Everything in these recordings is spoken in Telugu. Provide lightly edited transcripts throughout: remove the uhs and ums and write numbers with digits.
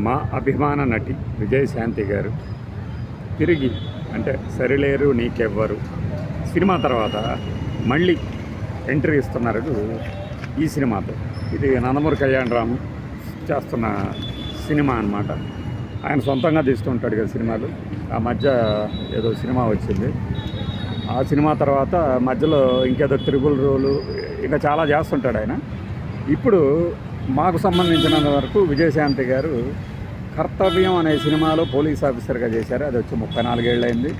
మా అభిమాన నటి విజయశాంతి గారు తిరిగి అంటే సరిలేరు నీకెవ్వరు సినిమా తర్వాత మళ్ళీ ఎంట్రీ ఇస్తున్నారు ఈ సినిమాతో. ఇది నందమూరి కళ్యాణరామ్ చేస్తున్న సినిమా అన్నమాట. ఆయన సొంతంగా తీస్తుంటాడు కదా సినిమాలు. ఆ మధ్య ఏదో సినిమా వచ్చింది. ఆ సినిమా తర్వాత మధ్యలో ఇంకేదో త్రిబుల్ రోలు ఇంకా చాలా చేస్తుంటాడు ఆయన. ఇప్పుడు మాకు సంబంధించినంత వరకు విజయశాంతి గారు కర్తవ్యం అనే సినిమాలో పోలీస్ ఆఫీసర్గా చేశారు. అది వచ్చి 34 ఏళ్ళైంది.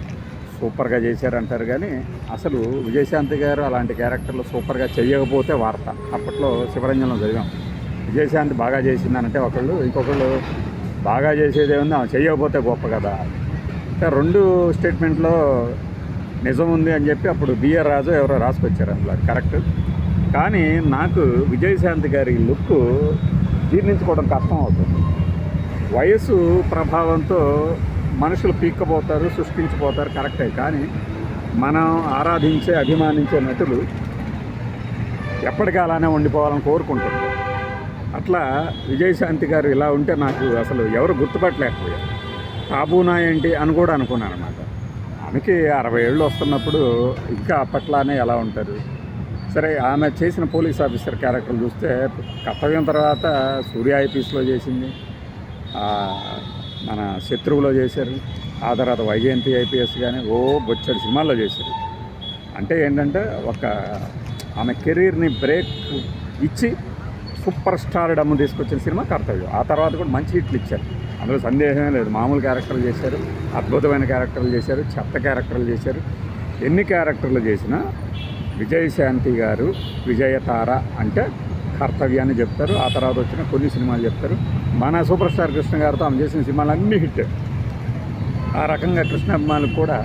సూపర్గా చేశారంటారు. కానీ అసలు విజయశాంతి గారు అలాంటి క్యారెక్టర్లు సూపర్గా చేయకపోతే వార్త. అప్పట్లో శివరంజన్లో చదివాం. విజయశాంతి బాగా చేసిందనంటే ఒకళ్ళు, ఇంకొకళ్ళు బాగా చేసేదే ఉంది ఆమె చేయకపోతే గొప్ప కదా. అంటే 2 స్టేట్మెంట్లో నిజం ఉంది అని చెప్పి అప్పుడు బిఆర్ రాజు ఎవరో రాసుకొచ్చారు అందులో. అది కరెక్ట్. కానీ నాకు విజయశాంతి గారి లుక్ జీర్ణించుకోవడం కష్టం అవుతుంది. వయసు ప్రభావంతో మనుషులు పీక్కపోతారు, సృష్టించిపోతారు, కరెక్టే. కానీ మనం ఆరాధించే అభిమానించే నటులు ఎప్పటికీ అలానే ఉండిపోవాలని కోరుకుంటున్నారు. అట్లా విజయశాంతి గారు ఇలా ఉంటే నాకు అసలు ఎవరు గుర్తుపట్టలేకపోయారు. టాబూనా ఏంటి అని కూడా అనుకున్నాను అనమాట. ఆమెకి 60 ఏళ్ళు వస్తున్నప్పుడు ఇంకా అప్పట్లానే ఎలా ఉంటారు. సరే, ఆమె చేసిన పోలీస్ ఆఫీసర్ క్యారెక్టర్లు చూస్తే కర్తవ్యం తర్వాత సూర్య ఐపీఎస్లో చేసింది, మన శత్రువులో చేశారు, ఆ తర్వాత వైజయంతి ఐపీఎస్ కానీ బొచ్చడి సినిమాల్లో చేశారు. అంటే ఏంటంటే ఆమె కెరీర్ని బ్రేక్ ఇచ్చి సూపర్ స్టార్ డమ్ము తీసుకొచ్చిన సినిమా కర్తవ్యం. ఆ తర్వాత కూడా మంచి హిట్లు ఇచ్చారు, అందులో సందేహమే లేదు. మామూలు క్యారెక్టర్లు చేశారు, అద్భుతమైన క్యారెక్టర్లు చేశారు, చెత్త క్యారెక్టర్లు చేశారు. ఎన్ని క్యారెక్టర్లు చేసినా విజయశాంతి గారు విజయతార అంటే కర్తవ్యాన్ని చెప్తారు. ఆ తర్వాత వచ్చిన కొన్ని సినిమాలు చెప్తారు. మన సూపర్ స్టార్ కృష్ణ గారితో ఆమె చేసిన సినిమాలు అన్నీ హిట్. ఆ రకంగా కృష్ణ అభిమానులకు కూడా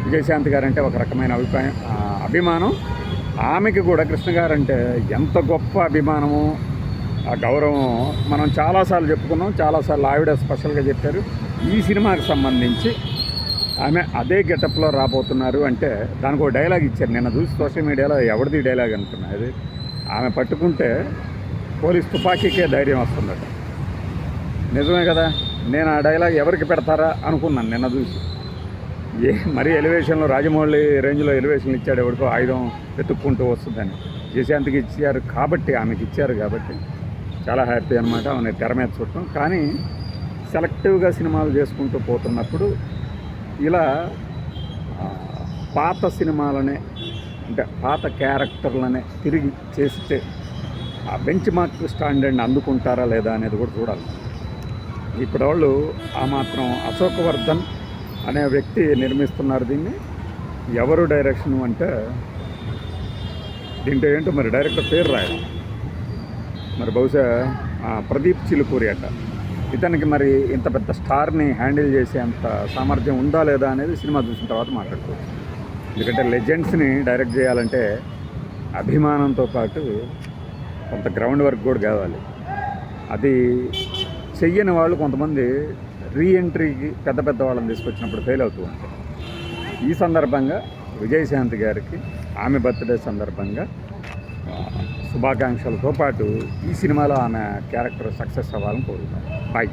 విజయశాంతి గారు అంటే ఒక రకమైన అభిమానం. ఆమెకి కూడా కృష్ణ గారు అంటే ఎంత గొప్ప అభిమానము, ఆ గౌరవం మనం చాలాసార్లు చెప్పుకున్నాం. చాలాసార్లు ఆవిడ స్పెషల్గా చెప్పారు. ఈ సినిమాకి సంబంధించి ఆమె అదే గెటప్లో రాబోతున్నారు అంటే దానికి ఒక డైలాగ్ ఇచ్చారు. నిన్న చూసి సోషల్ మీడియాలో ఎవరిది డైలాగ్ అనుకున్నా. అది ఆమె పట్టుకుంటే పోలీస్ తుపాకీకే ధైర్యం వస్తుందట. నిజమే కదా. నేను ఆ డైలాగ్ ఎవరికి పెడతారా అనుకున్నాను నిన్న చూసి. మరీ ఎలివేషన్లో రాజమౌళి రేంజ్లో ఎలివేషన్లు ఇచ్చాడు, ఎవరికో ఆయుధం వెతుక్కుంటూ వస్తుందని. విజయశాంతికి ఇచ్చారు కాబట్టి, ఆమెకి ఇచ్చారు కాబట్టి చాలా హ్యాపీ అనమాట ఆమె తెర మీద చూడటం. కానీ సెలెక్టివ్గా సినిమాలు చేసుకుంటూ పోతున్నప్పుడు ఇలా పాత సినిమాలనే అంటే పాత క్యారెక్టర్లనే తిరిగి చేస్తే ఆ బెంచ్ మార్క్ స్టాండర్డ్ని అందుకుంటారా లేదా అనేది కూడా చూడాలి. ఇప్పుడు వాళ్ళు ఆ మాత్రం అశోక్ వర్ధన్ అనే వ్యక్తి నిర్మిస్తున్నారు దీన్ని. ఎవరు డైరెక్షన్ అంటే దీంట్లో ఏంటో మరి డైరెక్టర్ పేరు రాయడం, మరి బహుశా ప్రదీప్ చిలుకూరి అట. ఇతనికి మరి ఇంత పెద్ద స్టార్ని హ్యాండిల్ చేసేంత సామర్థ్యం ఉందా లేదా అనేది సినిమా చూసిన తర్వాత మాట్లాడుకోవచ్చు. ఎందుకంటే లెజెండ్స్ని డైరెక్ట్ చేయాలంటే అభిమానంతో పాటు కొంత గ్రౌండ్ వర్క్ కూడా కావాలి. అది చెయ్యని వాళ్ళు కొంతమంది రీఎంట్రీకి పెద్ద వాళ్ళని తీసుకొచ్చినప్పుడు ఫెయిల్ అవుతూ ఉంటారు. ఈ సందర్భంగా విజయశాంతి గారికి ఆమె బర్త్డే సందర్భంగా శుభాకాంక్షలతో పాటు ఈ సినిమాలో ఆమె క్యారెక్టర్ సక్సెస్ అవ్వాలని కోరుతాను. బాయ్.